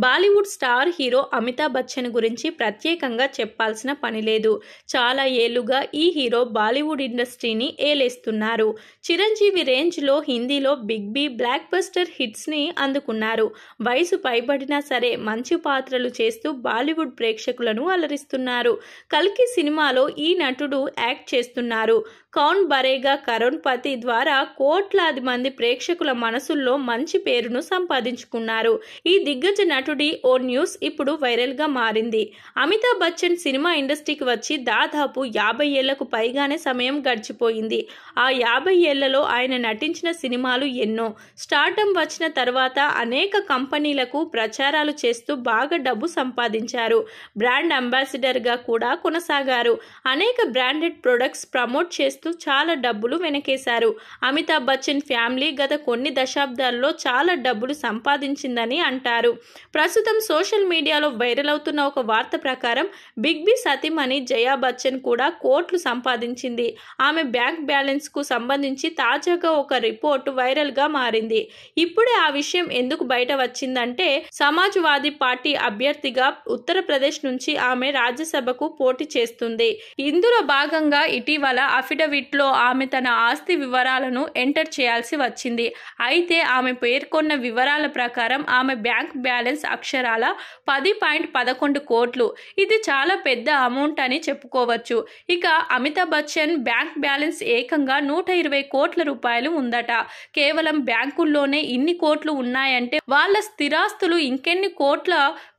Bollywood star hero Amitabh Bachchan గురించి ప్రత్యేకంగా చెప్పాల్సిన పని లేదు. చాలా ఏళ్లుగా ఈ హీరో బాలీవుడ్ ఇండస్ట్రీని ఏలేస్తున్నారు. చిరంజీవి రేంజ్లో హిందీలో బిగ్ బి, బ్లాక్ బస్టర్ హిట్స్ని అందుకున్నారు. వయసు పైబడినా సరే మంచి పాత్రలు చేస్తూ బాలీవుడ్ ప్రేక్షకులను అలరిస్తున్నారు. కల్కి సినిమాలో ఈ నటుడు యాక్ట్ చేస్తున్నారు. కౌన్ బరేగా కరోడ్పతి ద్వారా కోట్లాది మంది ప్రేక్షకుల మనసుల్లో మంచి పేరును సంపాదించుకున్నారు. ఈ దిగ్గజ నటుడి ఓ న్యూస్ ఇప్పుడు వైరల్ గా మారింది. అమితాబ్ బచ్చన్ సినిమా ఇండస్ట్రీకి వచ్చి దాదాపు 50 ఏళ్లకు పైగానే సమయం గడిచిపోయింది. ఆ 50 ఏళ్లలో ఆయన నటించిన సినిమాలు ఎన్నో. స్టార్డమ్ వచ్చిన తర్వాత అనేక కంపెనీలకు ప్రచారాలు చేస్తూ బాగా డబ్బు సంపాదించారు. బ్రాండ్ అంబాసిడర్ గా కూడా కొనసాగారు. అనేక బ్రాండెడ్ ప్రొడక్ట్స్ ప్రమోట్ చేస్తూ చాలా డబ్బులు వెనకేశారు. అమితాబ్ బచ్చన్ ఫ్యామిలీ గత కొన్ని దశాబ్దాల్లో చాలా డబ్బులు సంపాదించిందని అంటారు. ప్రస్తుతం సోషల్ మీడియాలో వైరల్ అవుతున్న ఒక వార్త ప్రకారం బిగ్ బి సతీమణి జయా బచ్చన్ కూడా కోట్లు సంపాదించింది. ఆమె బ్యాంక్ బ్యాలెన్స్ కు సంబంధించి తాజాగా ఒక రిపోర్ట్ వైరల్ గా మారింది. ఇప్పుడే ఆ విషయం ఎందుకు బయట వచ్చిందంటే, సమాజ్వాదీ పార్టీ అభ్యర్థిగా ఉత్తరప్రదేశ్ నుంచి ఆమె రాజ్యసభకు పోటీ చేస్తుంది. ఇందులో భాగంగా ఇటీవల అఫిడవిట్ లో ఆమె తన ఆస్తి వివరాలను ఎంటర్ చేయాల్సి వచ్చింది. అయితే ఆమె పేర్కొన్న వివరాల ప్రకారం ఆమె బ్యాంక్ బ్యాలెన్స్ అక్షరాల 10.11 కోట్లు. ఇది చాలా పెద్ద అమౌంట్ అని చెప్పుకోవచ్చు. ఇక అమితాబ్ బచ్చన్ బ్యాంక్ బ్యాలెన్స్ ఏకంగా 120 కోట్ల రూపాయలు ఉందట. కేవలం బ్యాంకుల్లోనే ఇన్ని కోట్లు ఉన్నాయంటే వాళ్ళ స్థిరాస్తులు ఇంకెన్ని కోట్ల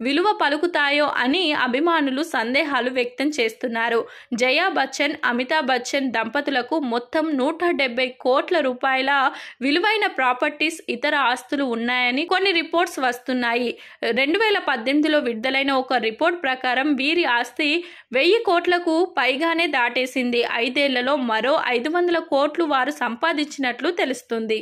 విలువ పలుకుతాయో అని అభిమానులు సందేహాలు వ్యక్తం చేస్తున్నారు. జయా బచ్చన్, అమితాబ్ బచ్చన్ దంపతులకు మొత్తం 170 కోట్ల రూపాయల విలువైన ప్రాపర్టీస్, ఇతర ఆస్తులు ఉన్నాయని కొన్ని రిపోర్ట్స్ వస్తున్నాయి. 2018లో విడుదలైన ఒక రిపోర్ట్ ప్రకారం వీరి ఆస్తి 1000 కోట్లకు పైగానే దాటేసింది. 5 ఏళ్లలో మరో 500 కోట్లు వారు సంపాదించినట్లు తెలుస్తుంది.